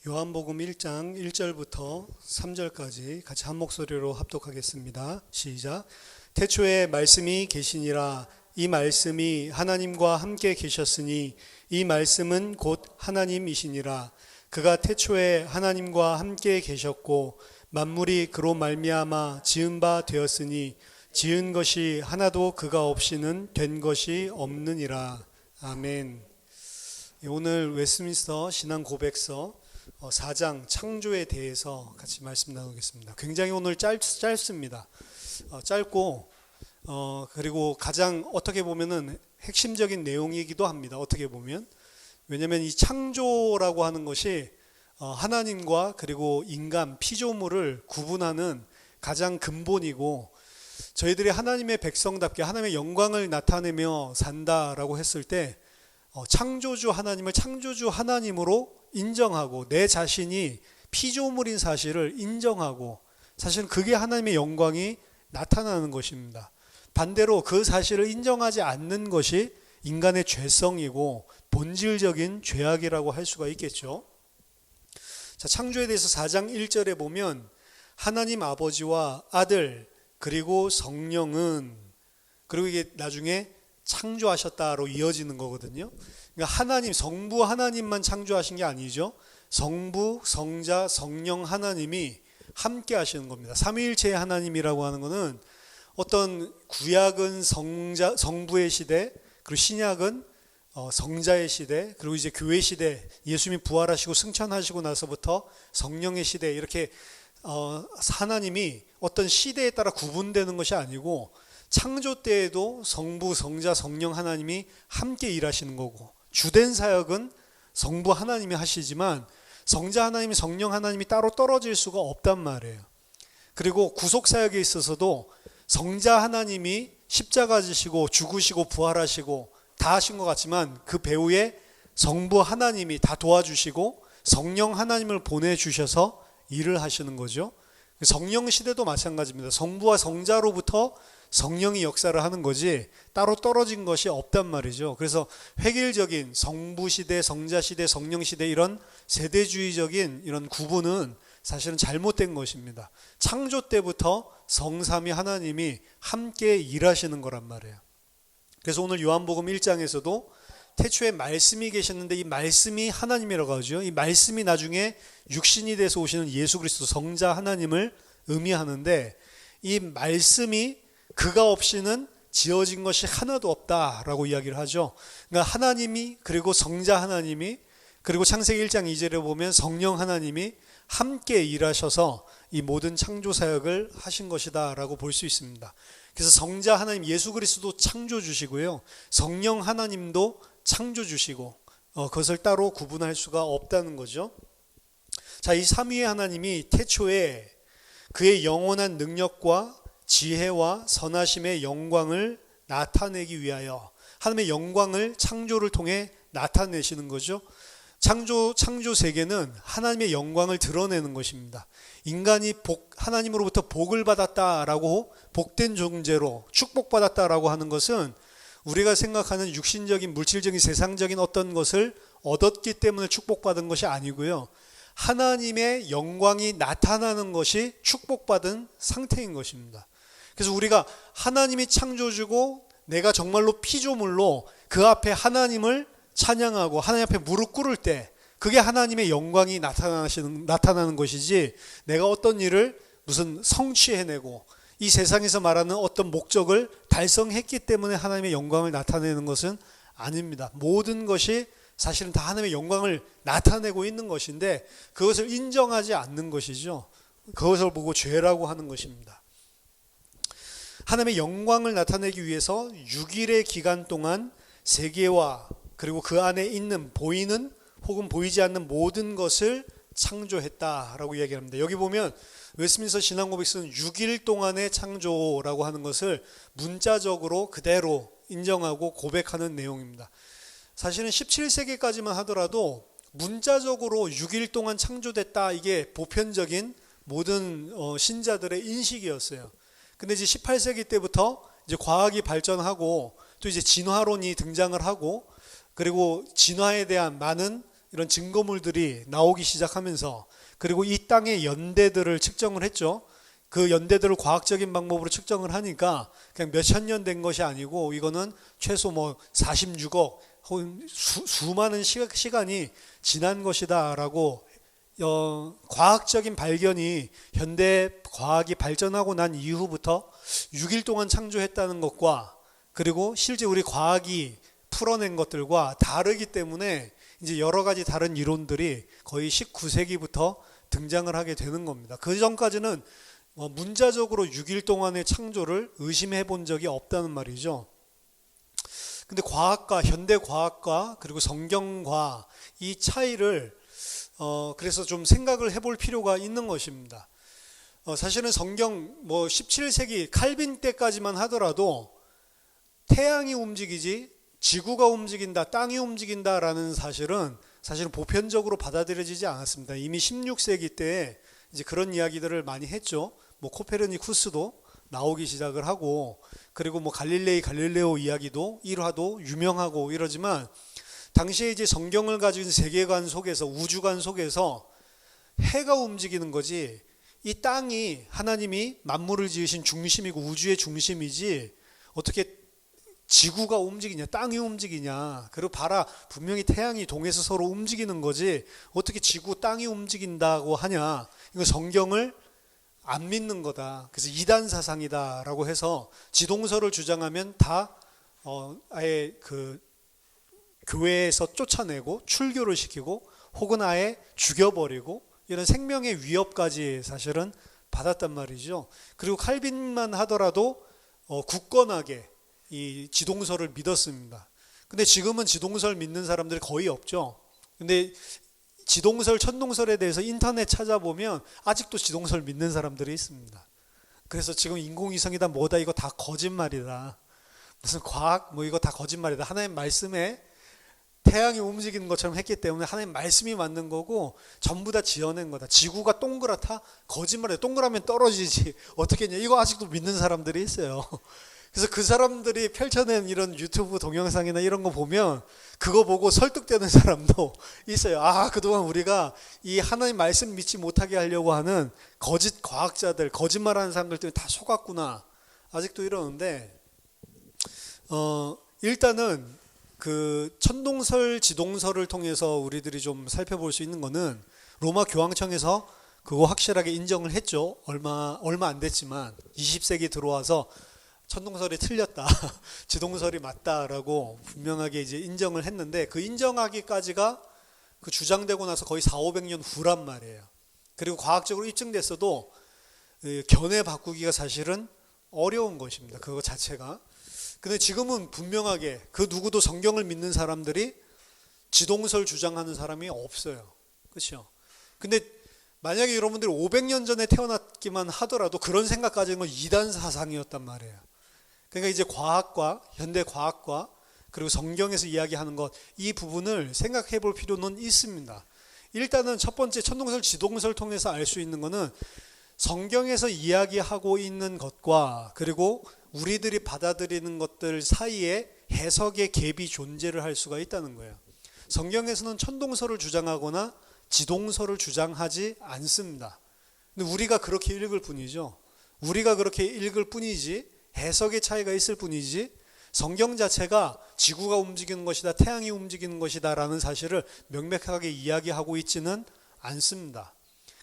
요한복음 1장 1절부터 3절까지 같이 한 목소리로 합독하겠습니다. 시작. 태초에 말씀이 계시니라. 이 말씀이 하나님과 함께 계셨으니 이 말씀은 곧 하나님이시니라. 그가 태초에 하나님과 함께 계셨고 만물이 그로 말미암아 지은 바 되었으니 지은 것이 하나도 그가 없이는 된 것이 없느니라. 아멘. 오늘 웨스트민스터 신앙 고백서 4장 창조에 대해서 같이 말씀 나누겠습니다. 굉장히 오늘 짧습니다. 짧고 그리고 가장 어떻게 보면은 핵심적인 내용이기도 합니다. 어떻게 보면 왜냐하면 이 창조라고 하는 것이 하나님과 그리고 인간 피조물을 구분하는 가장 근본이고 저희들이 하나님의 백성답게 하나님의 영광을 나타내며 산다라고 했을 때 창조주 하나님을 창조주 하나님으로 인정하고 내 자신이 피조물인 사실을 인정하고 사실은 그게 하나님의 영광이 나타나는 것입니다. 반대로 그 사실을 인정하지 않는 것이 인간의 죄성이고 본질적인 죄악이라고 할 수가 있겠죠. 자, 창조에 대해서 4장 1절에 보면 하나님 아버지와 아들 그리고 성령은 그리고 이게 나중에 창조하셨다로 이어지는 거거든요. 그러니까 하나님, 성부 하나님만 창조하신 게 아니죠. 성부, 성자, 성령 하나님이 함께 하시는 겁니다. 삼위일체의 하나님이라고 하는 것은 어떤 구약은 성부의 시대, 그리고 신약은 성자의 시대, 그리고 이제 교회 시대, 예수님이 부활하시고 승천하시고 나서부터 성령의 시대, 이렇게 하나님이 어떤 시대에 따라 구분되는 것이 아니고 창조 때에도 성부, 성자, 성령 하나님이 함께 일하시는 거고 주된 사역은 성부 하나님이 하시지만 성자 하나님, 성령 하나님이 따로 떨어질 수가 없단 말이에요. 그리고 구속 사역에 있어서도 성자 하나님이 십자가 지시고 죽으시고 부활하시고 다 하신 것 같지만 그 배후에 성부 하나님이 다 도와주시고 성령 하나님을 보내주셔서 일을 하시는 거죠. 성령 시대도 마찬가지입니다. 성부와 성자로부터 성령이 역사를 하는 거지 따로 떨어진 것이 없단 말이죠. 그래서 획일적인 성부 시대, 성자 시대, 성령 시대 이런 세대주의적인 이런 구분은 사실은 잘못된 것입니다. 창조 때부터 성삼위 하나님이 함께 일하시는 거란 말이에요. 그래서 오늘 요한복음 1장에서도 태초에 말씀이 계셨는데 이 말씀이 하나님이라고 하죠. 이 말씀이 나중에 육신이 돼서 오시는 예수 그리스도 성자 하나님을 의미하는데 이 말씀이 그가 없이는 지어진 것이 하나도 없다라고 이야기를 하죠. 그러니까 하나님이 그리고 성자 하나님이 그리고 창세기 1장 2절에 보면 성령 하나님이 함께 일하셔서 이 모든 창조 사역을 하신 것이다 라고 볼 수 있습니다. 그래서 성자 하나님 예수 그리스도 창조주시고요. 성령 하나님도 창조주시고 그것을 따로 구분할 수가 없다는 거죠. 자, 이 삼위의 하나님이 태초에 그의 영원한 능력과 지혜와 선하심의 영광을 나타내기 위하여 하나님의 영광을 창조를 통해 나타내시는 거죠. 창조 세계는 하나님의 영광을 드러내는 것입니다. 인간이 하나님으로부터 복을 받았다라고 복된 존재로 축복받았다라고 하는 것은 우리가 생각하는 육신적인 물질적인 세상적인 어떤 것을 얻었기 때문에 축복받은 것이 아니고요. 하나님의 영광이 나타나는 것이 축복받은 상태인 것입니다. 그래서 우리가 하나님이 창조주고 내가 정말로 피조물로 그 앞에 하나님을 찬양하고 하나님 앞에 무릎 꿇을 때 그게 하나님의 영광이 나타나는 것이지 내가 어떤 일을 무슨 성취해내고 이 세상에서 말하는 어떤 목적을 달성했기 때문에 하나님의 영광을 나타내는 것은 아닙니다. 모든 것이 사실은 다 하나님의 영광을 나타내고 있는 것인데 그것을 인정하지 않는 것이죠. 그것을 보고 죄라고 하는 것입니다. 하나님의 영광을 나타내기 위해서 6일의 기간 동안 세계와 그리고 그 안에 있는 보이는 혹은 보이지 않는 모든 것을 창조했다라고 이야기합니다. 여기 보면 웨스트민스터 신앙고백서는 6일 동안의 창조라고 하는 것을 문자적으로 그대로 인정하고 고백하는 내용입니다. 사실은 17세기까지만 하더라도 문자적으로 6일 동안 창조됐다 이게 보편적인 모든 신자들의 인식이었어요. 근데 이제 18세기 때부터 이제 과학이 발전하고 또 이제 진화론이 등장을 하고 그리고 진화에 대한 많은 이런 증거물들이 나오기 시작하면서, 그리고 이 땅의 연대들을 측정을 했죠. 그 연대들을 과학적인 방법으로 측정을 하니까 그냥 몇천 년 된 것이 아니고 이거는 최소 뭐 46억 혹은 수많은 시간이 지난 것이다라고 과학적인 발견이, 현대 과학이 발전하고 난 이후부터 6일 동안 창조했다는 것과, 그리고 실제 우리 과학이 풀어낸 것들과 다르기 때문에 이제 여러 가지 다른 이론들이 거의 19세기부터 등장을 하게 되는 겁니다. 그 전까지는 문자적으로 6일 동안의 창조를 의심해 본 적이 없다는 말이죠. 근데 과학과, 현대 과학과 그리고 성경과 이 차이를 그래서 좀 생각을 해볼 필요가 있는 것입니다. 사실은 성경 17세기 칼빈 때까지만 하더라도 태양이 움직이지 지구가 움직인다, 땅이 움직인다라는 사실은 보편적으로 받아들여지지 않았습니다. 이미 16세기 때에 이제 그런 이야기들을 많이 했죠. 코페르니쿠스도 나오기 시작을 하고, 그리고 갈릴레오 이야기도 일화도 유명하고 이러지만, 당시에 이제 성경을 가지고 있는 세계관 속에서, 우주관 속에서 해가 움직이는 거지, 이 땅이 하나님이 만물을 지으신 중심이고 우주의 중심이지 어떻게 지구가 움직이냐, 땅이 움직이냐. 그리고 봐라, 분명히 태양이 동에서 서로 움직이는 거지 어떻게 지구, 땅이 움직인다고 하냐. 이거 성경을 안 믿는 거다. 그래서 이단 사상이다라고 해서 지동설을 주장하면 다 아예 그 교회에서 쫓아내고 출교를 시키고 혹은 아예 죽여버리고 이런 생명의 위협까지 사실은 받았단 말이죠. 그리고 칼빈만 하더라도 굳건하게 이 지동설을 믿었습니다. 근데 지금은 지동설 믿는 사람들이 거의 없죠. 근데 지동설, 천동설에 대해서 인터넷 찾아보면 아직도 지동설 믿는 사람들이 있습니다. 그래서 지금 인공위성이다 뭐다 이거 다 거짓말이다. 무슨 과학 이거 다 거짓말이다. 하나님 말씀에 태양이 움직이는 것처럼 했기 때문에 하나님 말씀이 맞는 거고 전부 다 지어낸 거다. 지구가 동그랗다? 거짓말이야. 동그라면 떨어지지. 어떻게 했냐. 이거 아직도 믿는 사람들이 있어요. 그래서 그 사람들이 펼쳐낸 이런 유튜브 동영상이나 이런 거 보면 그거 보고 설득되는 사람도 있어요. 그동안 우리가 이 하나님 말씀 믿지 못하게 하려고 하는 거짓 과학자들, 거짓말하는 사람들 때문에 다 속았구나. 아직도 이러는데 일단은 그 천동설, 지동설을 통해서 우리들이 좀 살펴볼 수 있는 거는 로마 교황청에서 그거 확실하게 인정을 했죠. 얼마 안 됐지만 20세기 들어와서 천동설이 틀렸다, 지동설이 맞다라고 분명하게 이제 인정을 했는데, 그 인정하기까지가 그 주장되고 나서 거의 400~500년 후란 말이에요. 그리고 과학적으로 입증됐어도 견해 바꾸기가 사실은 어려운 것입니다. 그거 자체가. 근데 지금은 분명하게 그 누구도 성경을 믿는 사람들이 지동설 주장하는 사람이 없어요. 그렇죠? 근데 만약에 여러분들이 500년 전에 태어났기만 하더라도 그런 생각 가지는 건 이단 사상이었단 말이에요. 그러니까 이제 과학과, 현대 과학과 그리고 성경에서 이야기하는 것, 이 부분을 생각해 볼 필요는 있습니다. 일단은 첫 번째 천동설, 지동설 통해서 알 수 있는 거는 성경에서 이야기하고 있는 것과 그리고 우리들이 받아들이는 것들 사이에 해석의 갭이 존재를 할 수가 있다는 거예요. 성경에서는 천동설을 주장하거나 지동설을 주장하지 않습니다. 근데 우리가 그렇게 읽을 뿐이죠. 우리가 그렇게 읽을 뿐이지 해석의 차이가 있을 뿐이지 성경 자체가 지구가 움직이는 것이다, 태양이 움직이는 것이다 라는 사실을 명백하게 이야기하고 있지는 않습니다.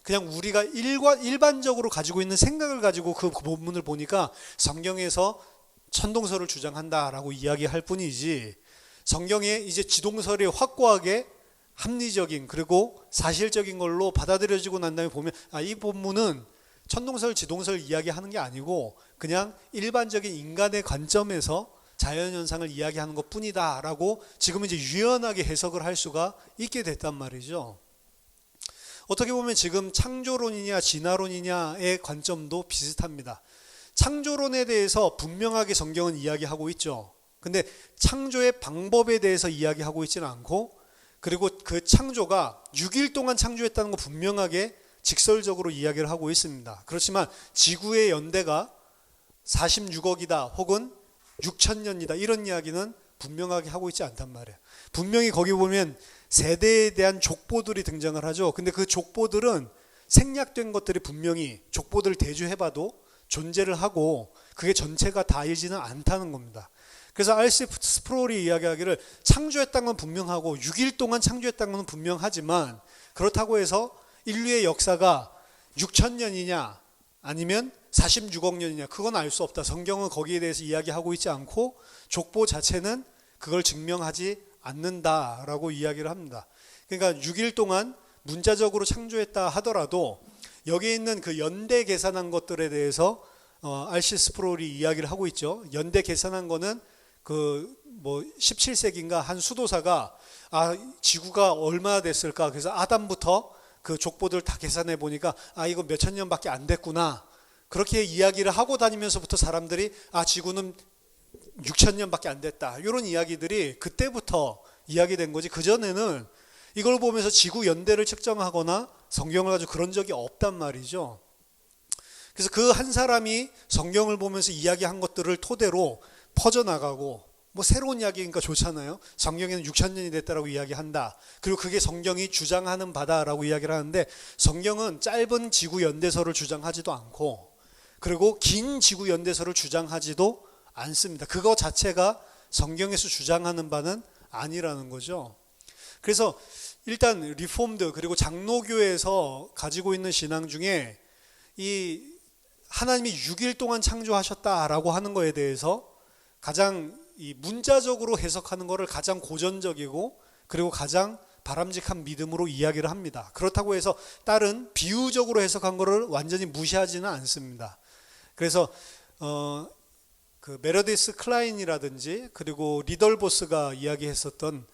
그냥 우리가 일반적으로 가지고 있는 생각을 가지고 그 본문을 보니까 성경에서 천동설을 주장한다라고 이야기할 뿐이지, 성경에 이제 지동설이 확고하게 합리적인 그리고 사실적인 걸로 받아들여지고 난 다음에 보면 이 본문은 천동설, 지동설 이야기하는 게 아니고 그냥 일반적인 인간의 관점에서 자연현상을 이야기하는 것 뿐이다 라고 지금 이제 유연하게 해석을 할 수가 있게 됐단 말이죠. 어떻게 보면 지금 창조론이냐 진화론이냐의 관점도 비슷합니다. 창조론에 대해서 분명하게 성경은 이야기하고 있죠. 근데 창조의 방법에 대해서 이야기하고 있지는 않고, 그리고 그 창조가 6일 동안 창조했다는 거 분명하게 직설적으로 이야기를 하고 있습니다. 그렇지만 지구의 연대가 46억이다 혹은 6,000년이다 이런 이야기는 분명하게 하고 있지 않단 말이에요. 분명히 거기 보면 세대에 대한 족보들이 등장을 하죠. 근데 그 족보들은 생략된 것들이 분명히 족보들을 대조해봐도 존재를 하고 그게 전체가 다이지는 않다는 겁니다. 그래서 R.C. 스프롤이 이야기하기를 창조했다는 건 분명하고 6일 동안 창조했다는 건 분명하지만 그렇다고 해서 인류의 역사가 6,000년이냐 아니면 46억 년이냐 그건 알 수 없다. 성경은 거기에 대해서 이야기하고 있지 않고 족보 자체는 그걸 증명하지 않는다라고 이야기를 합니다. 그러니까 6일 동안 문자적으로 창조했다 하더라도 여기에 있는 그 연대 계산한 것들에 대해서 R.C. 스프롤이 이야기를 하고 있죠. 연대 계산한 거는 그 뭐 17세기인가 한 수도사가 지구가 얼마나 됐을까 그래서 아담부터 그 족보들 다 계산해 보니까 이거 몇천 년밖에 안 됐구나 그렇게 이야기를 하고 다니면서부터 사람들이 지구는 6천 년밖에 안 됐다 이런 이야기들이 그때부터 이야기된 거지 그전에는 이걸 보면서 지구 연대를 측정하거나 성경을 가지고 그런 적이 없단 말이죠. 그래서 그 한 사람이 성경을 보면서 이야기한 것들을 토대로 퍼져나가고 뭐 새로운 이야기니까 좋잖아요. 성경에는 6천 년이 됐다라고 이야기한다. 그리고 그게 성경이 주장하는 바다라고 이야기를 하는데 성경은 짧은 지구 연대설을 주장하지도 않고 그리고 긴 지구 연대설을 주장하지도 않습니다. 그거 자체가 성경에서 주장하는 바는 아니라는 거죠. 그래서 일단 리폼드 그리고 장로교에서 가지고 있는 신앙 중에 이 하나님이 6일 동안 창조하셨다라고 하는 거에 대해서 가장 이 문자적으로 해석하는 것을 가장 고전적이고 그리고 가장 바람직한 믿음으로 이야기를 합니다. 그렇다고 해서 다른 비유적으로 해석한 것을 완전히 무시하지는 않습니다. 그래서 그 메르디스 클라인이라든지 그리고 리덜보스가 이야기했었던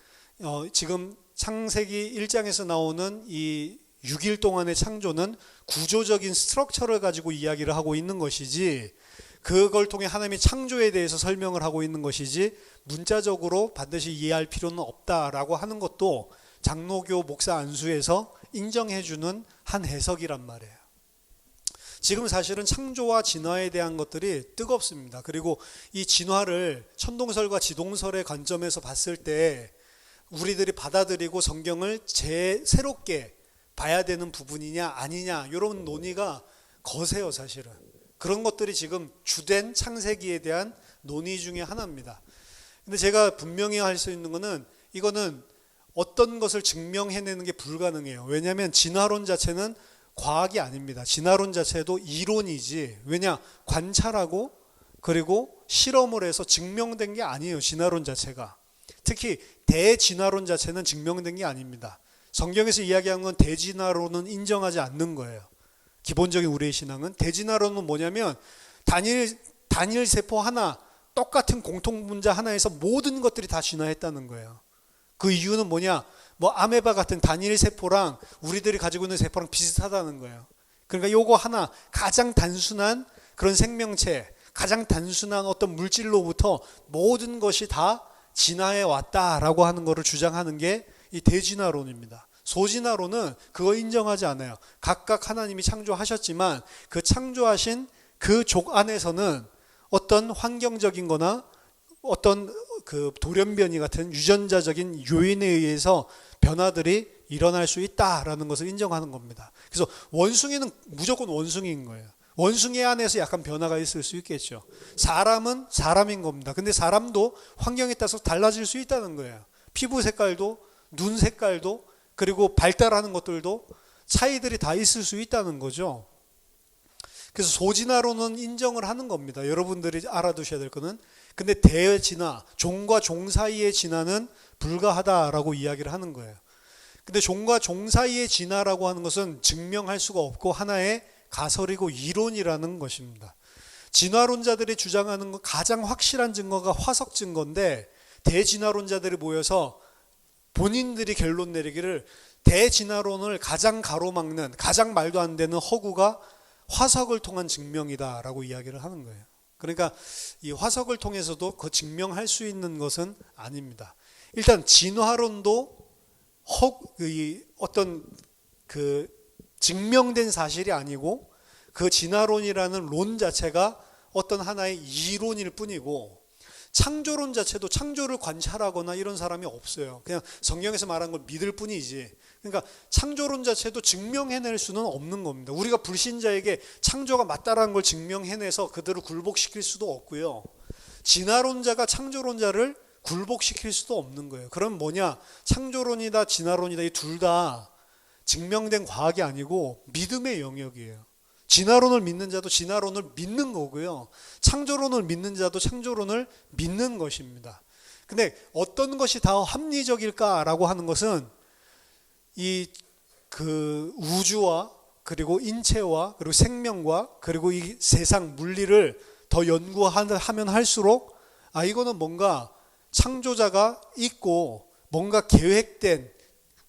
지금 창세기 1장에서 나오는 이 6일 동안의 창조는 구조적인 스트럭처를 가지고 이야기를 하고 있는 것이지 그걸 통해 하나님의 창조에 대해서 설명을 하고 있는 것이지 문자적으로 반드시 이해할 필요는 없다라고 하는 것도 장로교 목사 안수에서 인정해주는 한 해석이란 말이에요. 지금 사실은 창조와 진화에 대한 것들이 뜨겁습니다. 그리고 이 진화를 천동설과 지동설의 관점에서 봤을 때 우리들이 받아들이고 성경을 새롭게 봐야 되는 부분이냐 아니냐 이런 논의가 거세요. 사실은 그런 것들이 지금 주된 창세기에 대한 논의 중에 하나입니다. 근데 제가 분명히 할 수 있는 거는 이거는 어떤 것을 증명해내는 게 불가능해요. 왜냐하면 진화론 자체는 과학이 아닙니다. 진화론 자체도 이론이지. 왜냐? 관찰하고 그리고 실험을 해서 증명된 게 아니에요. 진화론 자체가. 특히 대진화론 자체는 증명된 게 아닙니다. 성경에서 이야기한 건 대진화론은 인정하지 않는 거예요. 기본적인 우리의 신앙은. 대진화론은 뭐냐면 단일 세포 하나 똑같은 공통분자 하나에서 모든 것들이 다 진화했다는 거예요. 그 이유는 뭐냐? 뭐 아메바 같은 단일 세포랑 우리들이 가지고 있는 세포랑 비슷하다는 거예요. 그러니까 요거 하나 가장 단순한 그런 생명체, 가장 단순한 어떤 물질로부터 모든 것이 다 진화해 왔다라고 하는 것을 주장하는 게 이 대진화론입니다. 소진화론은 그거 인정하지 않아요. 각각 하나님이 창조하셨지만 그 창조하신 그 족 안에서는 어떤 환경적인 거나 어떤 그 돌연변이 같은 유전자적인 요인에 의해서 변화들이 일어날 수 있다라는 것을 인정하는 겁니다. 그래서 원숭이는 무조건 원숭이인 거예요. 원숭이 안에서 약간 변화가 있을 수 있겠죠. 사람은 사람인 겁니다. 근데 사람도 환경에 따라서 달라질 수 있다는 거예요. 피부 색깔도 눈 색깔도 그리고 발달하는 것들도 차이들이 다 있을 수 있다는 거죠. 그래서 소진화론은 인정을 하는 겁니다. 여러분들이 알아두셔야 될 거는. 근데 대진화, 종과 종 사이의 진화는 불가하다라고 이야기를 하는 거예요. 근데 종과 종 사이의 진화라고 하는 것은 증명할 수가 없고 하나의 가설이고 이론이라는 것입니다. 진화론자들이 주장하는 것 가장 확실한 증거가 화석 증거인데 대진화론자들이 모여서 본인들이 결론 내리기를 대진화론을 가장 가로막는 가장 말도 안 되는 허구가 화석을 통한 증명이다라고 이야기를 하는 거예요. 그러니까 이 화석을 통해서도 그 증명할 수 있는 것은 아닙니다. 일단 진화론도 어떤 그 증명된 사실이 아니고 그 진화론이라는 론 자체가 어떤 하나의 이론일 뿐이고 창조론 자체도 창조를 관찰하거나 이런 사람이 없어요. 그냥 성경에서 말한 걸 믿을 뿐이지. 그러니까 창조론 자체도 증명해낼 수는 없는 겁니다. 우리가 불신자에게 창조가 맞다라는 걸 증명해내서 그들을 굴복시킬 수도 없고요. 진화론자가 창조론자를 굴복시킬 수도 없는 거예요. 그럼 뭐냐? 창조론이다 진화론이다 이 둘 다 증명된 과학이 아니고 믿음의 영역이에요. 진화론을 믿는 자도 진화론을 믿는 거고요. 창조론을 믿는 자도 창조론을 믿는 것입니다. 근데 어떤 것이 더 합리적일까라고 하는 것은 그 우주와 그리고 인체와 그리고 생명과 그리고 이 세상 물리를 더 연구하면 할수록 이거는 뭔가 창조자가 있고 뭔가 계획된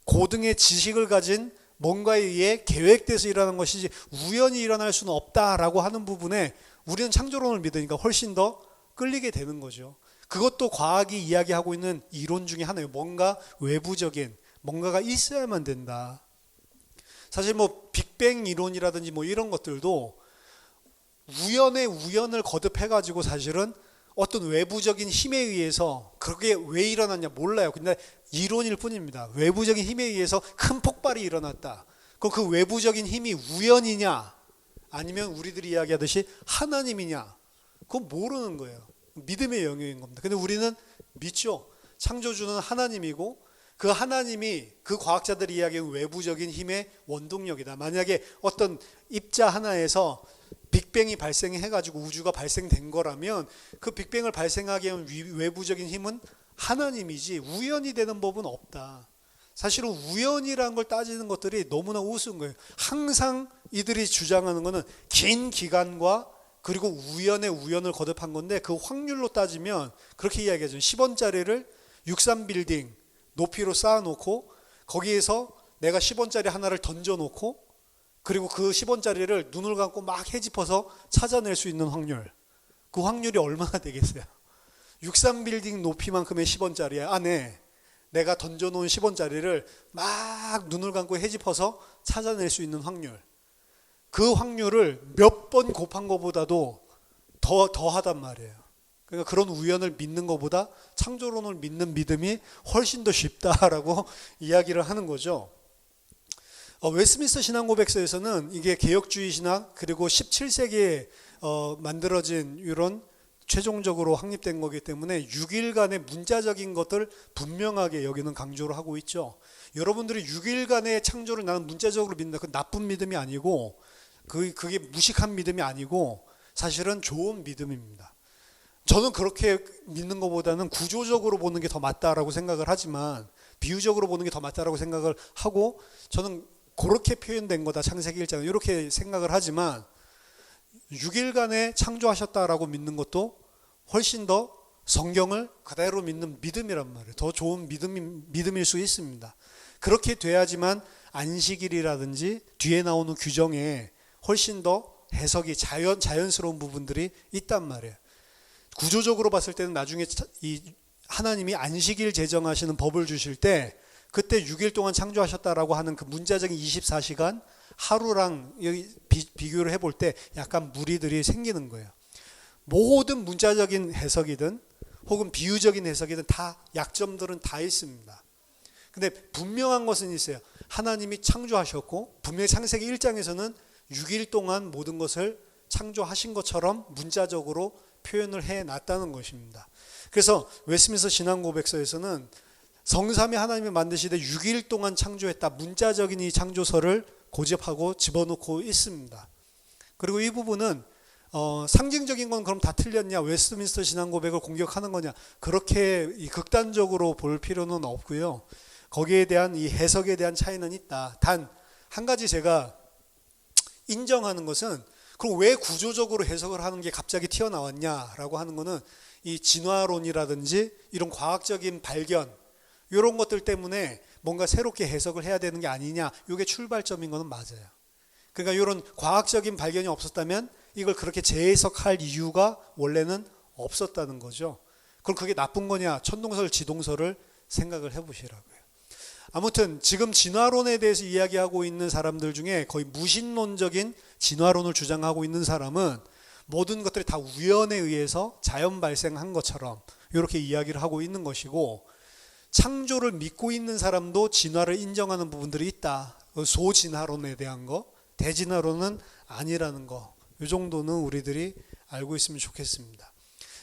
고등의 지식을 가진 뭔가에 의해 계획돼서 일어나는 것이지 우연히 일어날 수는 없다라고 하는 부분에 우리는 창조론을 믿으니까 훨씬 더 끌리게 되는 거죠. 그것도 과학이 이야기하고 있는 이론 중에 하나예요. 뭔가 외부적인 뭔가가 있어야만 된다. 사실 뭐 빅뱅 이론이라든지 뭐 이런 것들도 우연의 우연을 거듭해가지고 사실은 어떤 외부적인 힘에 의해서 그게 왜 일어났냐 몰라요. 근데 이론일 뿐입니다. 외부적인 힘에 의해서 큰 폭발이 일어났다. 그럼 그 외부적인 힘이 우연이냐 아니면 우리들이 이야기하듯이 하나님이냐 그건 모르는 거예요. 믿음의 영역인 겁니다. 근데 우리는 믿죠. 창조주는 하나님이고 그 하나님이 그 과학자들이 이야기하는 외부적인 힘의 원동력이다. 만약에 어떤 입자 하나에서 빅뱅이 발생해가지고 우주가 발생된 거라면 그 빅뱅을 발생하게 한 외부적인 힘은 하나님이지 우연이 되는 법은 없다. 사실은 우연이라는 걸 따지는 것들이 너무나 우스운 거예요. 항상 이들이 주장하는 것은 긴 기간과 그리고 우연의 우연을 거듭한 건데 그 확률로 따지면 그렇게 이야기하죠. 10원짜리를 63빌딩 높이로 쌓아놓고 거기에서 내가 10원짜리 하나를 던져놓고 그리고 그 10원짜리를 눈을 감고 막 헤집어서 찾아낼 수 있는 확률. 그 확률이 얼마나 되겠어요? 63빌딩 높이만큼의 10원짜리 안에 내가 던져놓은 10원짜리를 막 눈을 감고 헤집어서 찾아낼 수 있는 확률. 그 확률을 몇 번 곱한 것보다도 더하단 말이에요. 그러니까 그런 우연을 믿는 것보다 창조론을 믿는 믿음이 훨씬 더 쉽다라고 이야기를 하는 거죠. 웨스민스터 신앙고백서에서는 이게 개혁주의 신학 그리고 17세기에 만들어진 이런 최종적으로 확립된 거기 때문에 6일간의 문자적인 것들 분명하게 여기는 강조를 하고 있죠. 여러분들이 6일간의 창조를 나는 문자적으로 믿는다. 그 나쁜 믿음이 아니고 그게 무식한 믿음이 아니고 사실은 좋은 믿음입니다. 저는 그렇게 믿는 것보다는 구조적으로 보는 게 더 맞다라고 생각을 하지만 비유적으로 보는 게 더 맞다라고 생각을 하고 저는 그렇게 표현된 거다 창세기 1장은 이렇게 생각을 하지만 6일간에 창조하셨다라고 믿는 것도 훨씬 더 성경을 그대로 믿는 믿음이란 말이에요. 더 좋은 믿음일 수 있습니다. 그렇게 돼야지만 안식일이라든지 뒤에 나오는 규정에 훨씬 더 해석이 자연스러운 부분들이 있단 말이에요. 구조적으로 봤을 때는 나중에 이 하나님이 안식일 제정하시는 법을 주실 때 그때 6일 동안 창조하셨다라고 하는 그 문자적인 24시간 하루랑 비교를 해볼 때 약간 무리들이 생기는 거예요. 모든 문자적인 해석이든 혹은 비유적인 해석이든 다 약점들은 다 있습니다. 근데 분명한 것은 있어요. 하나님이 창조하셨고 분명히 창세기 1장에서는 6일 동안 모든 것을 창조하신 것처럼 문자적으로 표현을 해놨다는 것입니다. 그래서 웨스민스터 신앙고백서에서는 성삼위 하나님이 만드시되 6일 동안 창조했다. 문자적인 이 창조설을 고집하고 집어넣고 있습니다. 그리고 이 부분은 상징적인 건 그럼 다 틀렸냐? 웨스민스터 신앙고백을 공격하는 거냐? 그렇게 극단적으로 볼 필요는 없고요. 거기에 대한 이 해석에 대한 차이는 있다. 단 한 가지 제가 인정하는 것은 그럼 왜 구조적으로 해석을 하는 게 갑자기 튀어나왔냐라고 하는 거는 이 진화론이라든지 이런 과학적인 발견 이런 것들 때문에 뭔가 새롭게 해석을 해야 되는 게 아니냐 이게 출발점인 거는 맞아요. 그러니까 이런 과학적인 발견이 없었다면 이걸 그렇게 재해석할 이유가 원래는 없었다는 거죠. 그럼 그게 나쁜 거냐? 천동설, 지동설을 생각을 해보시라고요. 아무튼 지금 진화론에 대해서 이야기하고 있는 사람들 중에 거의 무신론적인 진화론을 주장하고 있는 사람은 모든 것들이 다 우연에 의해서 자연 발생한 것처럼 이렇게 이야기를 하고 있는 것이고, 창조를 믿고 있는 사람도 진화를 인정하는 부분들이 있다. 소진화론에 대한 거, 대진화론은 아니라는 거, 이 정도는 우리들이 알고 있으면 좋겠습니다.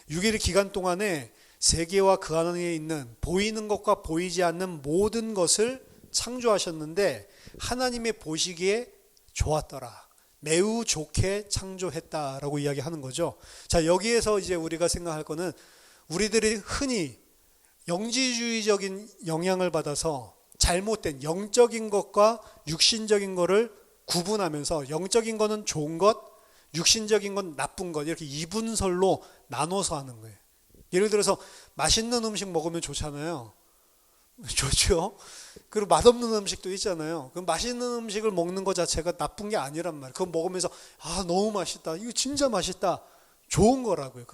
6일 기간 동안에 세계와 그 안에 있는 보이는 것과 보이지 않는 모든 것을 창조하셨는데 하나님의 보시기에 좋았더라. 매우 좋게 창조했다라고 이야기하는 거죠. 자, 여기에서 이제 우리가 생각할 거는, 우리들이 흔히 영지주의적인 영향을 받아서 잘못된 영적인 것과 육신적인 것을 구분하면서 영적인 거는 좋은 것, 육신적인 건 나쁜 것, 이렇게 이분설로 나눠서 하는 거예요. 예를 들어서 맛있는 음식 먹으면 좋잖아요. 좋죠. 그리고 맛없는 음식도 있잖아요. 그 맛있는 음식을 먹는 것 자체가 나쁜 게 아니란 말이에요. 그거 먹으면서 너무 맛있다, 이거 진짜 맛있다, 좋은 거라고요.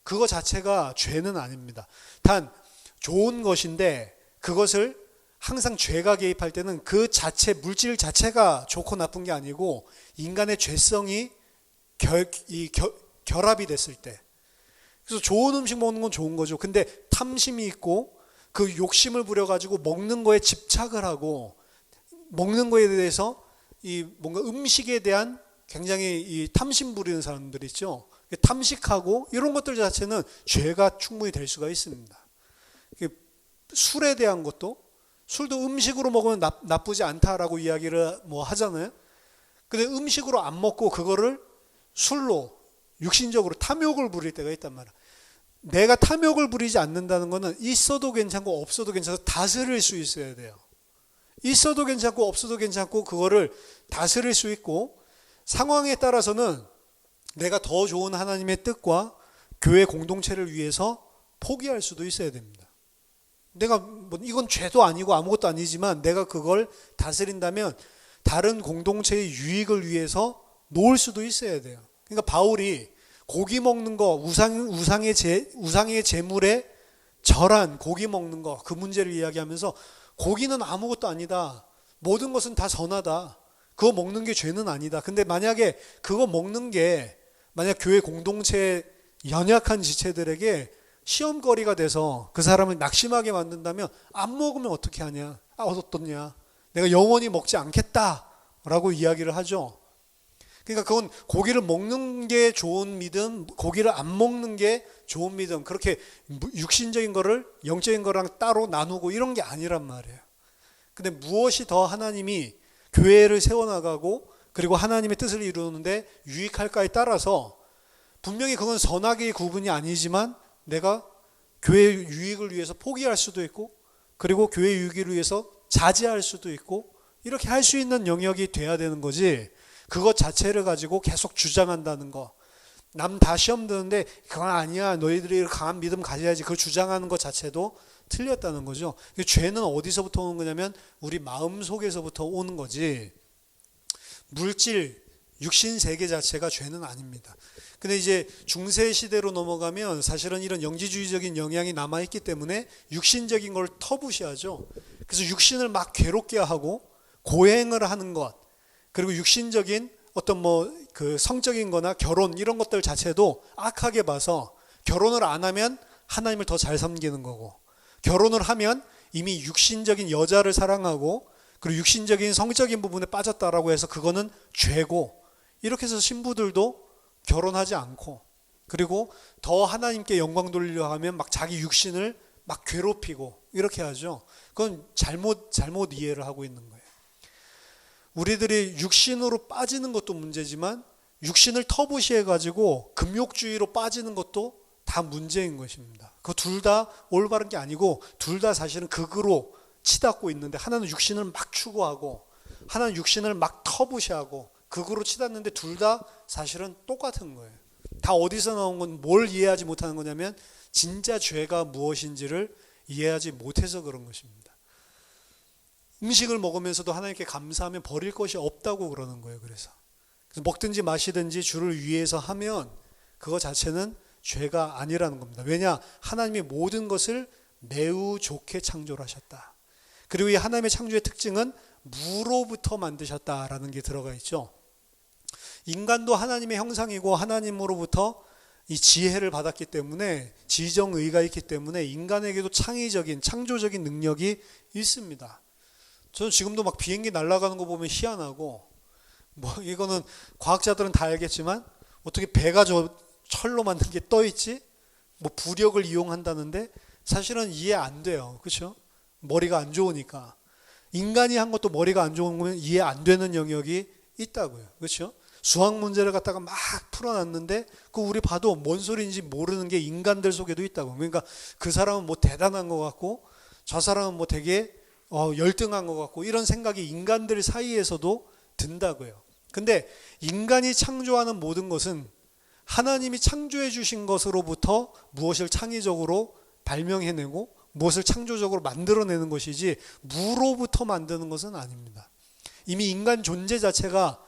그거 자체가 죄는 아닙니다. 단 좋은 것인데 그것을 항상 죄가 개입할 때는 그 자체, 물질 자체가 좋고 나쁜 게 아니고 인간의 죄성이 결합이 됐을 때, 그래서 좋은 음식 먹는 건 좋은 거죠. 근데 탐심이 있고 그 욕심을 부려가지고 먹는 거에 집착을 하고, 먹는 거에 대해서 이 뭔가 음식에 대한 굉장히 이 탐심 부리는 사람들 있죠. 탐식하고 이런 것들 자체는 죄가 충분히 될 수가 있습니다. 술에 대한 것도, 술도 음식으로 먹으면 나쁘지 않다라고 이야기를 하잖아요. 근데 음식으로 안 먹고 그거를 술로 육신적으로 탐욕을 부릴 때가 있단 말이야. 내가 탐욕을 부리지 않는다는 것은 있어도 괜찮고 없어도 괜찮아서 다스릴 수 있어야 돼요. 있어도 괜찮고 없어도 괜찮고 그거를 다스릴 수 있고, 상황에 따라서는 내가 더 좋은 하나님의 뜻과 교회 공동체를 위해서 포기할 수도 있어야 됩니다. 내가 이건 죄도 아니고 아무것도 아니지만 내가 그걸 다스린다면 다른 공동체의 유익을 위해서 놓을 수도 있어야 돼요. 그러니까 바울이 고기 먹는 거, 우상의 제물에 절한 고기 먹는 거, 그 문제를 이야기하면서 고기는 아무것도 아니다, 모든 것은 다 선하다, 그거 먹는 게 죄는 아니다. 근데 만약에 그거 먹는 게 만약 교회 공동체의 연약한 지체들에게 시험거리가 돼서 그 사람을 낙심하게 만든다면 안 먹으면 어떻게 하냐, 어떻냐, 내가 영원히 먹지 않겠다라고 이야기를 하죠. 그러니까 그건 고기를 먹는 게 좋은 믿음, 고기를 안 먹는 게 좋은 믿음, 그렇게 육신적인 거를 영적인 거랑 따로 나누고 이런 게 아니란 말이에요. 근데 무엇이 더 하나님이 교회를 세워나가고 그리고 하나님의 뜻을 이루는데 유익할까에 따라서 분명히 그건 선악의 구분이 아니지만 내가 교회의 유익을 위해서 포기할 수도 있고, 그리고 교회의 유익을 위해서 자제할 수도 있고, 이렇게 할 수 있는 영역이 돼야 되는 거지, 그것 자체를 가지고 계속 주장한다는 거, 남 다 시험 드는데 그건 아니야, 너희들이 강한 믿음 가져야지, 그걸 주장하는 것 자체도 틀렸다는 거죠. 죄는 어디서부터 오는 거냐면 우리 마음 속에서부터 오는 거지, 물질, 육신 세계 자체가 죄는 아닙니다. 근데 이제 중세 시대로 넘어가면 사실은 이런 영지주의적인 영향이 남아있기 때문에 육신적인 걸 터부시하죠. 그래서 육신을 막 괴롭게 하고 고행을 하는 것, 그리고 육신적인 어떤 그 성적인 거나 결혼 이런 것들 자체도 악하게 봐서 결혼을 안 하면 하나님을 더 잘 섬기는 거고, 결혼을 하면 이미 육신적인 여자를 사랑하고 그리고 육신적인 성적인 부분에 빠졌다라고 해서 그거는 죄고, 이렇게 해서 신부들도 결혼하지 않고, 그리고 더 하나님께 영광 돌리려 하면 막 자기 육신을 막 괴롭히고 이렇게 하죠. 그건 잘못 이해를 하고 있는 거예요. 우리들이 육신으로 빠지는 것도 문제지만 육신을 터부시해 가지고 금욕주의로 빠지는 것도 다 문제인 것입니다. 그 둘 다 올바른 게 아니고 둘 다 사실은 극으로 치닫고 있는데, 하나는 육신을 막 추구하고 하나는 육신을 막 터부시하고 극으로 치닫는데 둘 다 사실은 똑같은 거예요. 다 어디서 나온 건, 뭘 이해하지 못하는 거냐면 진짜 죄가 무엇인지를 이해하지 못해서 그런 것입니다. 음식을 먹으면서도 하나님께 감사하면 버릴 것이 없다고 그러는 거예요. 그래서 먹든지 마시든지 주를 위해서 하면 그거 자체는 죄가 아니라는 겁니다. 왜냐? 하나님이 모든 것을 매우 좋게 창조를 하셨다. 그리고 이 하나님의 창조의 특징은 무로부터 만드셨다라는 게 들어가 있죠. 인간도 하나님의 형상이고 하나님으로부터 이 지혜를 받았기 때문에 지정의가 있기 때문에 인간에게도 창의적인 창조적인 능력이 있습니다. 저는 지금도 막 비행기 날아가는 거 보면 희한하고 뭐 이거는 과학자들은 다 알겠지만 어떻게 배가 저 철로 만든 게 떠 있지? 뭐 부력을 이용한다는데 사실은 이해 안 돼요. 그렇죠? 머리가 안 좋으니까. 인간이 한 것도 머리가 안 좋은 거면 이해 안 되는 영역이 있다고요. 그렇죠? 수학 문제를 갖다가 막 풀어놨는데 그 우리 봐도 뭔 소리인지 모르는 게 인간들 속에도 있다고. 그러니까 그 사람은 뭐 대단한 것 같고 저 사람은 뭐 되게 열등한 것 같고 이런 생각이 인간들 사이에서도 든다고요. 근데 인간이 창조하는 모든 것은 하나님이 창조해 주신 것으로부터 무엇을 창의적으로 발명해내고 무엇을 창조적으로 만들어내는 것이지 무로부터 만드는 것은 아닙니다. 이미 인간 존재 자체가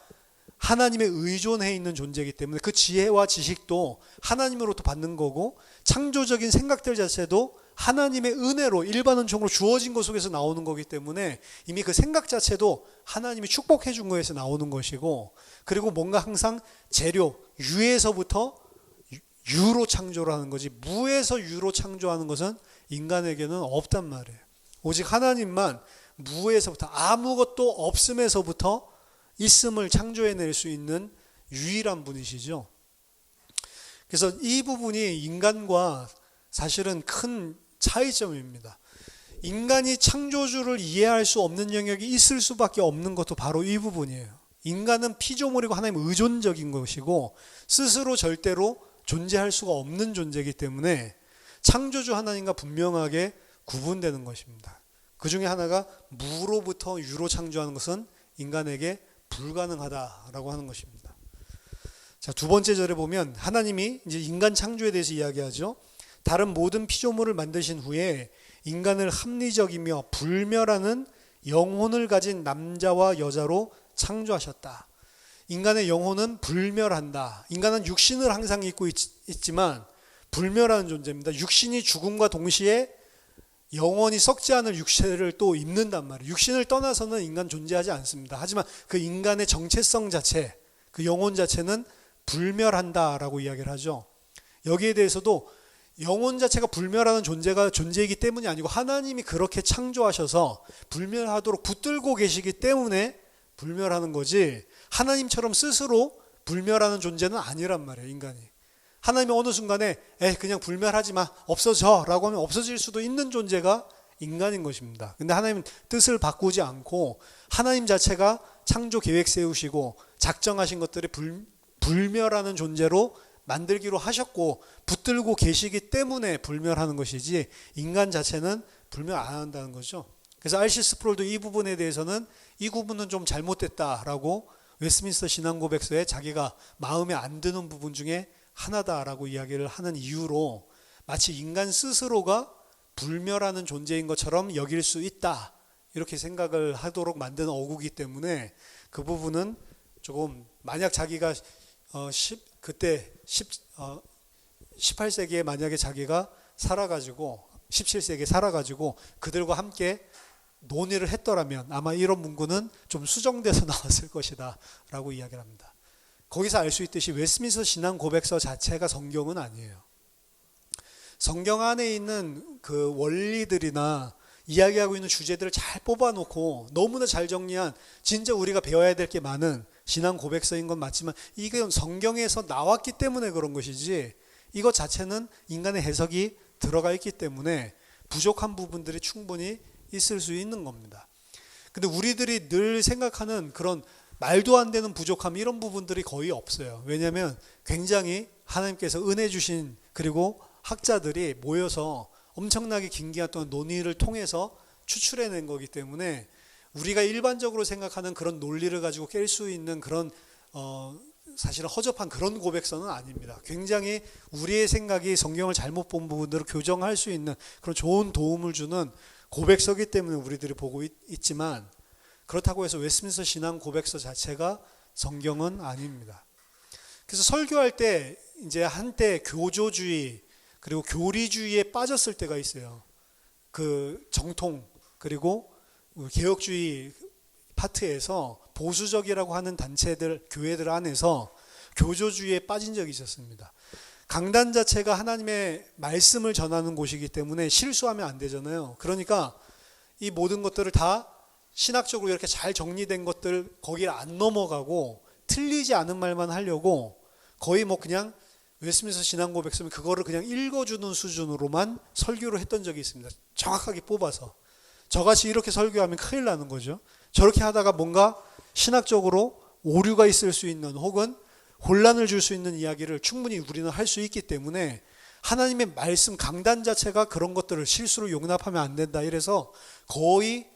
하나님에 의존해 있는 존재이기 때문에 그 지혜와 지식도 하나님으로부터 받는 거고 창조적인 생각들 자체도 하나님의 은혜로 일반은총으로 주어진 것 속에서 나오는 거기 때문에 이미 그 생각 자체도 하나님이 축복해 준 거에서 나오는 것이고 그리고 뭔가 항상 재료, 유에서부터 유로 창조를 하는 거지 무에서 유로 창조하는 것은 인간에게는 없단 말이에요. 오직 하나님만 무에서부터 아무것도 없음에서부터 있음을 창조해낼 수 있는 유일한 분이시죠. 그래서 이 부분이 인간과 사실은 큰 차이점입니다. 인간이 창조주를 이해할 수 없는 영역이 있을 수밖에 없는 것도 바로 이 부분이에요. 인간은 피조물이고 하나님 의존적인 것이고 스스로 절대로 존재할 수가 없는 존재이기 때문에 창조주 하나님과 분명하게 구분되는 것입니다. 그 중에 하나가 무로부터 유로 창조하는 것은 인간에게 불가능하다라고 하는 것입니다. 자, 두 번째 절에 보면 하나님이 이제 인간 창조에 대해서 이야기하죠. 다른 모든 피조물을 만드신 후에 인간을 합리적이며 불멸하는 영혼을 가진 남자와 여자로 창조하셨다. 인간의 영혼은 불멸한다. 인간은 육신을 항상 입고 있지만 불멸하는 존재입니다. 육신이 죽음과 동시에 영원히 썩지 않을 육체를 또 입는단 말이에요. 육신을 떠나서는 인간 존재하지 않습니다. 하지만 그 인간의 정체성 자체, 그 영혼 자체는 불멸한다라고 이야기를 하죠. 여기에 대해서도 영혼 자체가 불멸하는 존재이기 때문이 아니고 하나님이 그렇게 창조하셔서 불멸하도록 붙들고 계시기 때문에 불멸하는 거지 하나님처럼 스스로 불멸하는 존재는 아니란 말이에요. 인간이. 하나님이 어느 순간에 그냥 불멸하지 마 없어져 라고 하면 없어질 수도 있는 존재가 인간인 것입니다. 근데 하나님은 뜻을 바꾸지 않고 하나님 자체가 창조 계획 세우시고 작정하신 것들을 불멸하는 존재로 만들기로 하셨고 붙들고 계시기 때문에 불멸하는 것이지 인간 자체는 불멸 안 한다는 거죠. 그래서 R.C. 스프롤도 이 부분에 대해서는 이 부분은 좀 잘못됐다라고 웨스민스터 신앙고백서에 자기가 마음에 안 드는 부분 중에 하나다라고 이야기를 하는 이유로 마치 인간 스스로가 불멸하는 존재인 것처럼 여길 수 있다 이렇게 생각을 하도록 만드는 어구기 때문에 그 부분은 조금 만약 자기가 그때 18세기에 만약에 자기가 살아가지고 17세기에 살아가지고 그들과 함께 논의를 했더라면 아마 이런 문구는 좀 수정돼서 나왔을 것이다 라고 이야기를 합니다. 거기서 알 수 있듯이 웨스민스터 신앙 고백서 자체가 성경은 아니에요. 성경 안에 있는 그 원리들이나 이야기하고 있는 주제들을 잘 뽑아놓고 너무나 잘 정리한 진짜 우리가 배워야 될 게 많은 신앙 고백서인 건 맞지만 이게 성경에서 나왔기 때문에 그런 것이지 이것 자체는 인간의 해석이 들어가 있기 때문에 부족한 부분들이 충분히 있을 수 있는 겁니다. 근데 우리들이 늘 생각하는 그런 말도 안 되는 부족함 이런 부분들이 거의 없어요. 왜냐하면 굉장히 하나님께서 은혜 주신 그리고 학자들이 모여서 엄청나게 긴 기간 동안 논의를 통해서 추출해낸 거기 때문에 우리가 일반적으로 생각하는 그런 논리를 가지고 깰 수 있는 그런 사실은 허접한 그런 고백서는 아닙니다. 굉장히 우리의 생각이 성경을 잘못 본 부분들을 교정할 수 있는 그런 좋은 도움을 주는 고백서기 때문에 우리들이 보고 있지만 그렇다고 해서 웨스민스터 신앙 고백서 자체가 성경은 아닙니다. 그래서 설교할 때 이제 한때 교조주의 그리고 교리주의에 빠졌을 때가 있어요. 그 정통 그리고 개혁주의 파트에서 보수적이라고 하는 단체들, 교회들 안에서 교조주의에 빠진 적이 있었습니다. 강단 자체가 하나님의 말씀을 전하는 곳이기 때문에 실수하면 안 되잖아요. 그러니까 이 모든 것들을 다 신학적으로 이렇게 잘 정리된 것들 거기를 안 넘어가고 틀리지 않은 말만 하려고 거의 뭐 그냥 웨스트민스터 신앙 고백 쓰면 그거를 그냥 읽어주는 수준으로만 설교를 했던 적이 있습니다. 정확하게 뽑아서. 저같이 이렇게 설교하면 큰일 나는 거죠. 저렇게 하다가 뭔가 신학적으로 오류가 있을 수 있는 혹은 혼란을 줄 수 있는 이야기를 충분히 우리는 할 수 있기 때문에 하나님의 말씀 강단 자체가 그런 것들을 실수로 용납하면 안 된다. 이래서 거의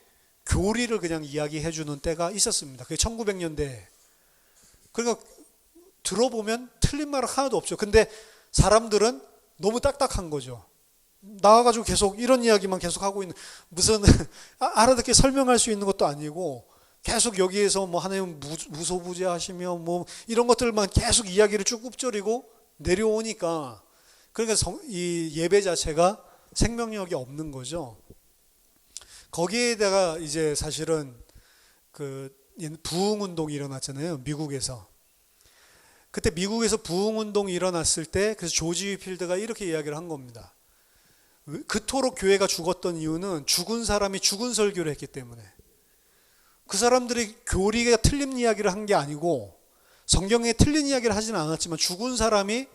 교리를 그냥 이야기해 주는 때가 있었습니다. 그게 1900년대. 그러니까 들어보면 틀린 말 하나도 없죠. 근데 사람들은 너무 딱딱한 거죠. 나와가지고 계속 이런 이야기만 계속 하고 있는, 무슨 알아듣게 설명할 수 있는 것도 아니고 계속 여기에서 뭐 하나님 무소부재하시며 뭐 이런 것들만 계속 이야기를 쭉 읊조리고 내려오니까 그러니까 이 예배 자체가 생명력이 없는 거죠. 거기에다가 이제 사실은 그 부흥운동이 일어났잖아요. 미국에서. 그때 미국에서 부흥운동이 일어났을 때 그래서 조지 위필드가 이렇게 이야기를 한 겁니다. 그토록 교회가 죽었던 이유는 죽은 사람이 죽은 설교를 했기 때문에. 그 사람들이 교리가 틀린 이야기를 한 게 아니고 성경에 틀린 이야기를 하지는 않았지만 죽은 사람이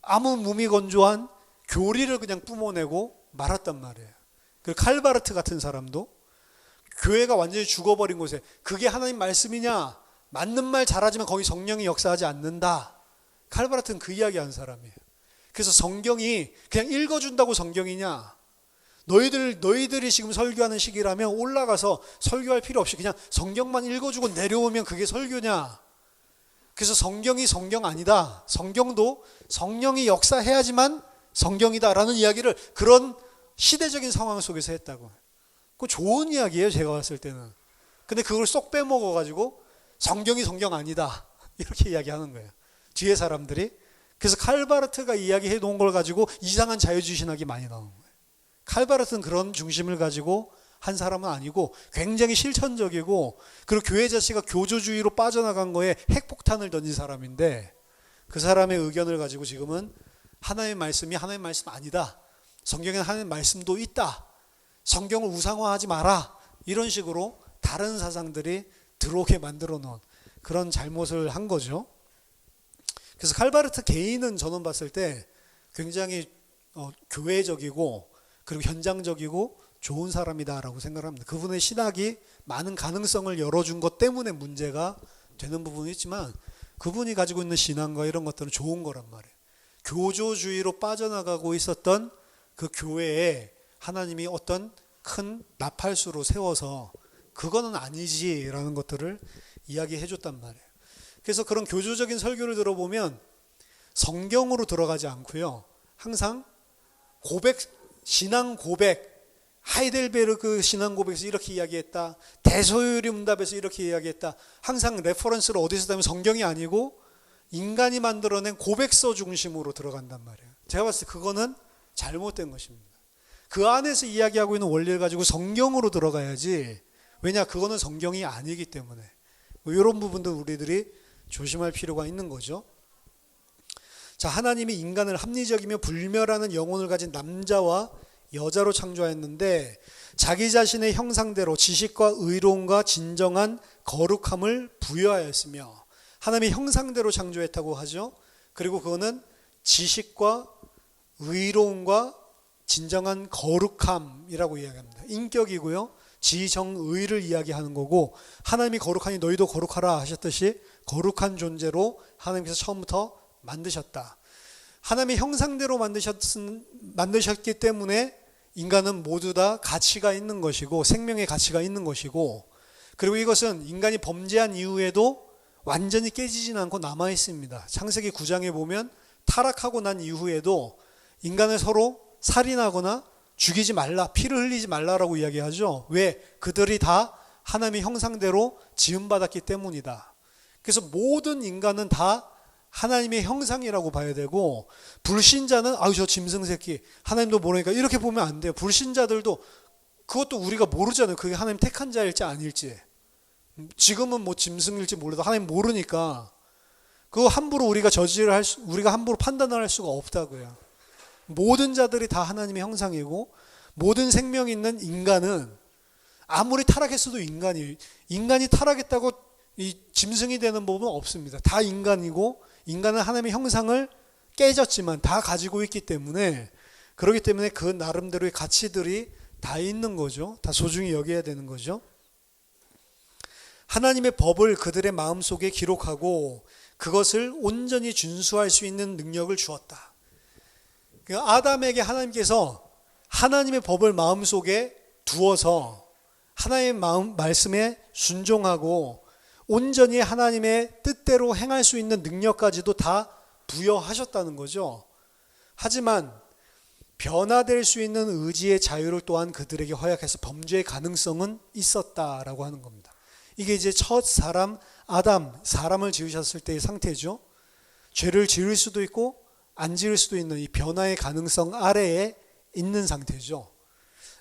아무 무미건조한 교리를 그냥 뿜어내고 말았단 말이에요. 그리고 칼바르트 같은 사람도 교회가 완전히 죽어버린 곳에 그게 하나님 말씀이냐? 맞는 말 잘하지만 거기 성령이 역사하지 않는다. 칼바르트는 그 이야기 한 사람이에요. 그래서 성경이 그냥 읽어준다고 성경이냐? 너희들이 지금 설교하는 시기라면 올라가서 설교할 필요 없이 그냥 성경만 읽어주고 내려오면 그게 설교냐? 그래서 성경이 성경 아니다. 성경도 성령이 역사해야지만 성경이다라는 이야기를 그런 시대적인 상황 속에서 했다고. 그거 좋은 이야기예요, 제가 봤을 때는. 근데 그걸 쏙 빼먹어가지고 성경이 성경 아니다. 이렇게 이야기하는 거예요. 뒤에 사람들이. 그래서 칼바르트가 이야기해 놓은 걸 가지고 이상한 자유주의 신학이 많이 나오는 거예요. 칼바르트는 그런 중심을 가지고 한 사람은 아니고 굉장히 실천적이고 그리고 교회 자체가 교조주의로 빠져나간 거에 핵폭탄을 던진 사람인데 그 사람의 의견을 가지고 지금은 하나님의 말씀이 하나님의 말씀 아니다. 성경에는 하나님의 말씀도 있다. 성경을 우상화하지 마라. 이런 식으로 다른 사상들이 들어오게 만들어 놓은 그런 잘못을 한 거죠. 그래서 칼바르트 개인은 저는 봤을 때 굉장히 교회적이고 그리고 현장적이고 좋은 사람이다라고 생각합니다. 그분의 신학이 많은 가능성을 열어준 것 때문에 문제가 되는 부분이 있지만 그분이 가지고 있는 신앙과 이런 것들은 좋은 거란 말이에요. 교조주의로 빠져나가고 있었던 그 교회에 하나님이 어떤 큰 나팔수로 세워서 그거는 아니지라는 것들을 이야기해 줬단 말이에요. 그래서 그런 교조적인 설교를 들어보면 성경으로 들어가지 않고요. 항상 신앙 고백, 하이델베르크 신앙 고백에서 이렇게 이야기했다. 대소요리 문답에서 이렇게 이야기했다. 항상 레퍼런스를 어디서 따면 성경이 아니고 인간이 만들어낸 고백서 중심으로 들어간단 말이에요. 제가 봤을 때 그거는 잘못된 것입니다. 그 안에서 이야기하고 있는 원리를 가지고 성경으로 들어가야지. 왜냐? 그거는 성경이 아니기 때문에. 뭐 이런 부분도 우리들이 조심할 필요가 있는 거죠. 자, 하나님이 인간을 합리적이며 불멸하는 영혼을 가진 남자와 여자로 창조하였는데 자기 자신의 형상대로 지식과 의로움과 진정한 거룩함을 부여하였으며 하나님의 형상대로 창조했다고 하죠. 그리고 그거는 지식과 의로움과 진정한 거룩함이라고 이야기합니다. 인격이고요. 지정의를 이야기하는 거고 하나님이 거룩하니 너희도 거룩하라 하셨듯이 거룩한 존재로 하나님께서 처음부터 만드셨다. 하나님의 형상대로 만드셨기 때문에 인간은 모두 다 가치가 있는 것이고 생명의 가치가 있는 것이고 그리고 이것은 인간이 범죄한 이후에도 완전히 깨지진 않고 남아 있습니다. 창세기 9장에 보면 타락하고 난 이후에도 인간을 서로 살인하거나 죽이지 말라, 피를 흘리지 말라라고 이야기하죠. 왜? 그들이 다 하나님의 형상대로 지음받았기 때문이다. 그래서 모든 인간은 다 하나님의 형상이라고 봐야 되고 불신자는 아유 저 짐승새끼 하나님도 모르니까 이렇게 보면 안 돼요. 불신자들도 그것도 우리가 모르잖아요. 그게 하나님 택한 자일지 아닐지. 지금은 뭐 짐승일지 몰라도 하나님 모르니까 그거 함부로 우리가 우리가 함부로 판단을 할 수가 없다고요. 모든 자들이 다 하나님의 형상이고 모든 생명이 있는 인간은 아무리 타락했어도 인간이 타락했다고 이 짐승이 되는 법은 없습니다. 다 인간이고 인간은 하나님의 형상을 깨졌지만 다 가지고 있기 때문에 그렇기 때문에 그 나름대로의 가치들이 다 있는 거죠. 다 소중히 여겨야 되는 거죠. 하나님의 법을 그들의 마음속에 기록하고 그것을 온전히 준수할 수 있는 능력을 주었다. 아담에게 하나님께서 하나님의 법을 마음속에 두어서 하나님의 말씀에 순종하고 온전히 하나님의 뜻대로 행할 수 있는 능력까지도 다 부여하셨다는 거죠. 하지만 변화될 수 있는 의지의 자유를 또한 그들에게 허락해서 범죄의 가능성은 있었다라고 하는 겁니다. 이게 이제 첫 사람 아담, 사람을 지으셨을 때의 상태죠. 죄를 지을 수도 있고 안 지을 수도 있는 이 변화의 가능성 아래에 있는 상태죠.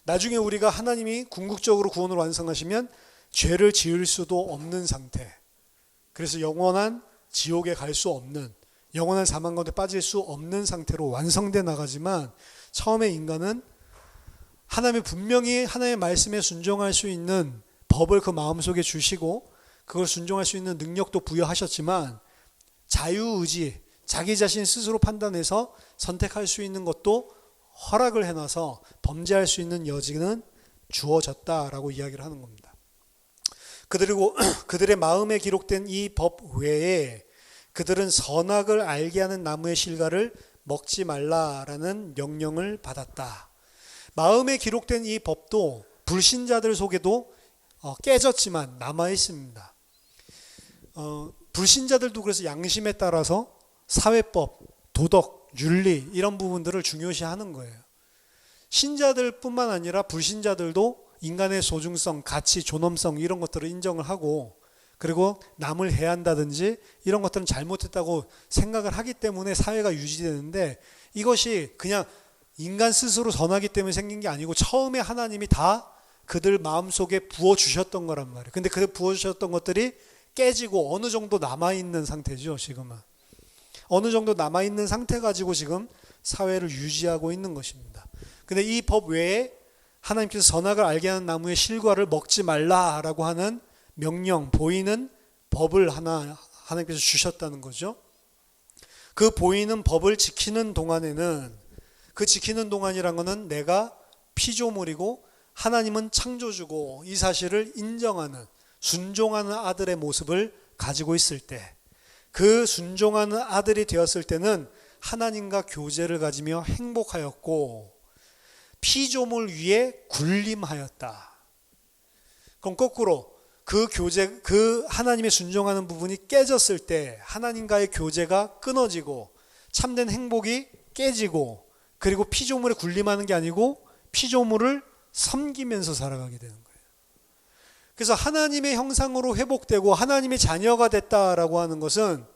나중에 우리가 하나님이 궁극적으로 구원을 완성하시면 죄를 지을 수도 없는 상태. 그래서 영원한 지옥에 갈 수 없는, 영원한 사망 가운데 빠질 수 없는 상태로 완성돼 나가지만 처음에 인간은 하나님이 분명히 하나님의 말씀에 순종할 수 있는 법을 그 마음속에 주시고 그걸 순종할 수 있는 능력도 부여하셨지만 자유의지, 자기 자신 스스로 판단해서 선택할 수 있는 것도 허락을 해놔서 범죄할 수 있는 여지는 주어졌다라고 이야기를 하는 겁니다. 그리고 그들의 마음에 기록된 이 법 외에 그들은 선악을 알게 하는 나무의 실과를 먹지 말라라는 명령을 받았다. 마음에 기록된 이 법도 불신자들 속에도 깨졌지만 남아 있습니다. 불신자들도 그래서 양심에 따라서 사회법, 도덕, 윤리 이런 부분들을 중요시하는 거예요. 신자들뿐만 아니라 불신자들도 인간의 소중성, 가치, 존엄성 이런 것들을 인정을 하고 그리고 남을 해한다든지 이런 것들은 잘못했다고 생각을 하기 때문에 사회가 유지되는데 이것이 그냥 인간 스스로 선하기 때문에 생긴 게 아니고 처음에 하나님이 다 그들 마음속에 부어주셨던 거란 말이에요. 근데 그 부어주셨던 것들이 깨지고 어느 정도 남아있는 상태죠. 지금은 어느 정도 남아있는 상태 가지고 지금 사회를 유지하고 있는 것입니다. 근데 이 법 외에 하나님께서 선악을 알게 하는 나무의 실과를 먹지 말라라고 하는 명령, 보이는 법을 하나 하나님께서 주셨다는 거죠. 그 보이는 법을 지키는 동안에는 그 지키는 동안이란 것은 내가 피조물이고 하나님은 창조주고 이 사실을 인정하는 순종하는 아들의 모습을 가지고 있을 때 그 순종하는 아들이 되었을 때는 하나님과 교제를 가지며 행복하였고 피조물 위에 군림하였다. 그럼 거꾸로 그 교제, 그 하나님의 순종하는 부분이 깨졌을 때 하나님과의 교제가 끊어지고 참된 행복이 깨지고 그리고 피조물에 군림하는 게 아니고 피조물을 섬기면서 살아가게 되는 거예요. 그래서 하나님의 형상으로 회복되고 하나님의 자녀가 됐다라고 하는 것은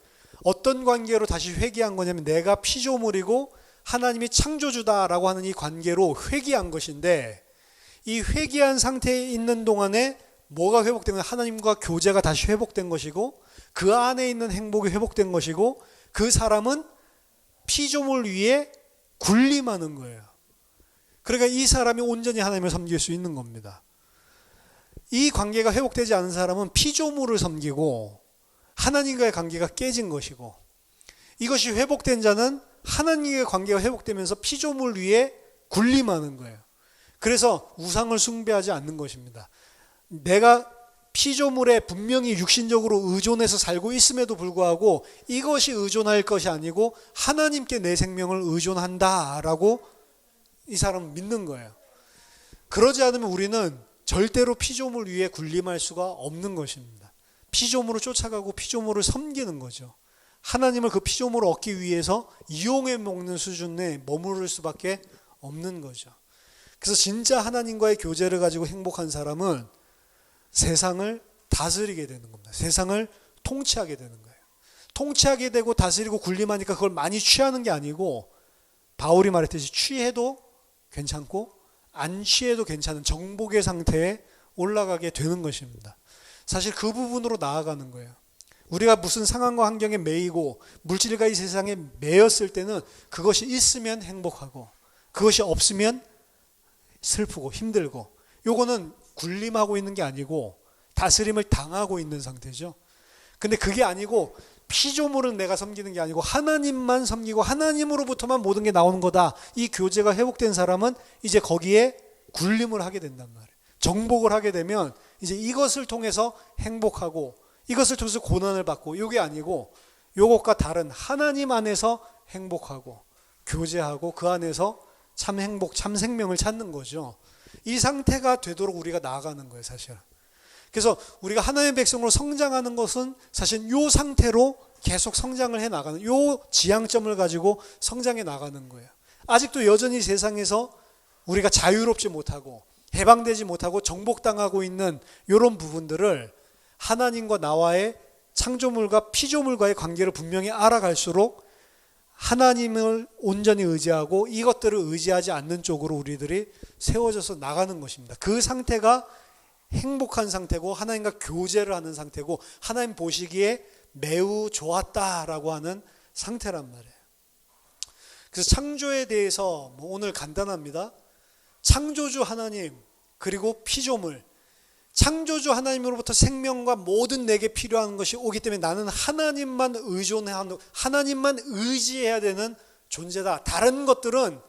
어떤 관계로 다시 회귀한 거냐면 내가 피조물이고 하나님이 창조주다라고 하는 이 관계로 회귀한 것인데 이 회귀한 상태에 있는 동안에 뭐가 회복된 거냐? 하나님과 교제가 다시 회복된 것이고 그 안에 있는 행복이 회복된 것이고 그 사람은 피조물 위에 군림하는 거예요. 그러니까 이 사람이 온전히 하나님을 섬길 수 있는 겁니다. 이 관계가 회복되지 않은 사람은 피조물을 섬기고 하나님과의 관계가 깨진 것이고 이것이 회복된 자는 하나님과의 관계가 회복되면서 피조물 위에 군림하는 거예요. 그래서 우상을 숭배하지 않는 것입니다. 내가 피조물에 분명히 육신적으로 의존해서 살고 있음에도 불구하고 이것이 의존할 것이 아니고 하나님께 내 생명을 의존한다라고 이 사람은 믿는 거예요. 그러지 않으면 우리는 절대로 피조물 위에 군림할 수가 없는 것입니다. 피조물을 쫓아가고 피조물을 섬기는 거죠. 하나님을 그 피조물을 얻기 위해서 이용해 먹는 수준에 머무를 수밖에 없는 거죠. 그래서 진짜 하나님과의 교제를 가지고 행복한 사람은 세상을 다스리게 되는 겁니다. 세상을 통치하게 되는 거예요. 통치하게 되고 다스리고 군림하니까 그걸 많이 취하는 게 아니고 바울이 말했듯이 취해도 괜찮고 안 취해도 괜찮은 정복의 상태에 올라가게 되는 것입니다. 사실 그 부분으로 나아가는 거예요. 우리가 무슨 상황과 환경에 매이고 물질과 이 세상에 매였을 때는 그것이 있으면 행복하고 그것이 없으면 슬프고 힘들고, 요거는 군림하고 있는 게 아니고 다스림을 당하고 있는 상태죠. 근데 그게 아니고 피조물은 내가 섬기는 게 아니고 하나님만 섬기고 하나님으로부터만 모든 게 나오는 거다. 이 교제가 회복된 사람은 이제 거기에 군림을 하게 된단 말이에요. 정복을 하게 되면 이제 이것을 통해서 행복하고 이것을 통해서 고난을 받고, 이게 아니고 이것과 다른 하나님 안에서 행복하고 교제하고 그 안에서 참 행복, 참 생명을 찾는 거죠. 이 상태가 되도록 우리가 나아가는 거예요, 사실. 그래서 우리가 하나님의 백성으로 성장하는 것은 사실 이 상태로 계속 성장을 해 나가는, 이 지향점을 가지고 성장해 나가는 거예요. 아직도 여전히 세상에서 우리가 자유롭지 못하고 해방되지 못하고 정복당하고 있는 이런 부분들을 하나님과 나와의 창조물과 피조물과의 관계를 분명히 알아갈수록 하나님을 온전히 의지하고 이것들을 의지하지 않는 쪽으로 우리들이 세워져서 나가는 것입니다. 그 상태가 행복한 상태고 하나님과 교제를 하는 상태고 하나님 보시기에 매우 좋았다라고 하는 상태란 말이에요. 그래서 창조에 대해서 오늘 간단합니다. 창조주 하나님 그리고 피조물, 창조주 하나님으로부터 생명과 모든 내게 필요한 것이 오기 때문에 나는 하나님만 하나님만 의지해야 되는 존재다. 다른 것들은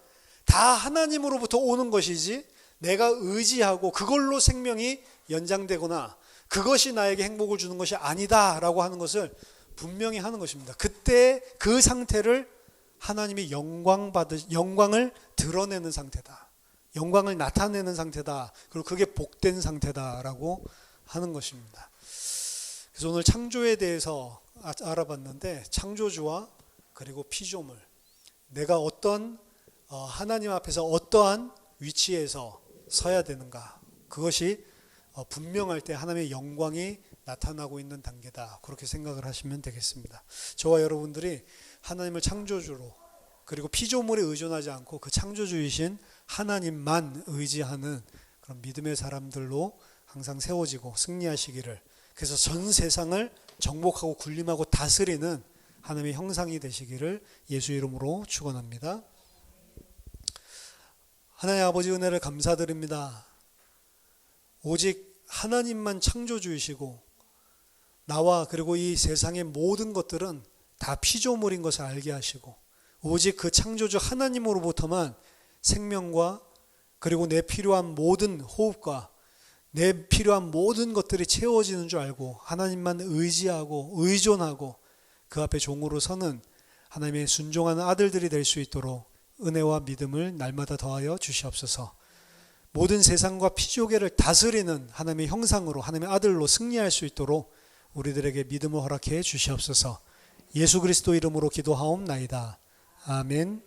다 하나님으로부터 오는 것이지 내가 의지하고 그걸로 생명이 연장되거나 그것이 나에게 행복을 주는 것이 아니다라고 하는 것을 분명히 하는 것입니다. 그때 그 상태를 하나님이 영광을 드러내는 상태다. 영광을 나타내는 상태다. 그리고 그게 복된 상태다라고 하는 것입니다. 그래서 오늘 창조에 대해서 알아봤는데, 창조주와 그리고 피조물, 내가 어떤 하나님 앞에서 어떠한 위치에서 서야 되는가, 그것이 분명할 때 하나님의 영광이 나타나고 있는 단계다. 그렇게 생각을 하시면 되겠습니다. 저와 여러분들이 하나님을 창조주로 그리고 피조물에 의존하지 않고 그 창조주이신 하나님만 의지하는 그런 믿음의 사람들로 항상 세워지고 승리하시기를, 그래서 전 세상을 정복하고 군림하고 다스리는 하나님의 형상이 되시기를 예수 이름으로 축원합니다. 하나님 아버지 은혜를 감사드립니다. 오직 하나님만 창조주이시고 나와 그리고 이 세상의 모든 것들은 다 피조물인 것을 알게 하시고 오직 그 창조주 하나님으로부터만 생명과 그리고 내 필요한 모든 호흡과 내 필요한 모든 것들이 채워지는 줄 알고 하나님만 의지하고 의존하고 그 앞에 종으로 서는 하나님의 순종하는 아들들이 될 수 있도록 은혜와 믿음을 날마다 더하여 주시옵소서. 모든 세상과 피조계를 다스리는 하나님의 형상으로 하나님의 아들로 승리할 수 있도록 우리들에게 믿음을 허락해 주시옵소서. 예수 그리스도 이름으로 기도하옵나이다. 아멘.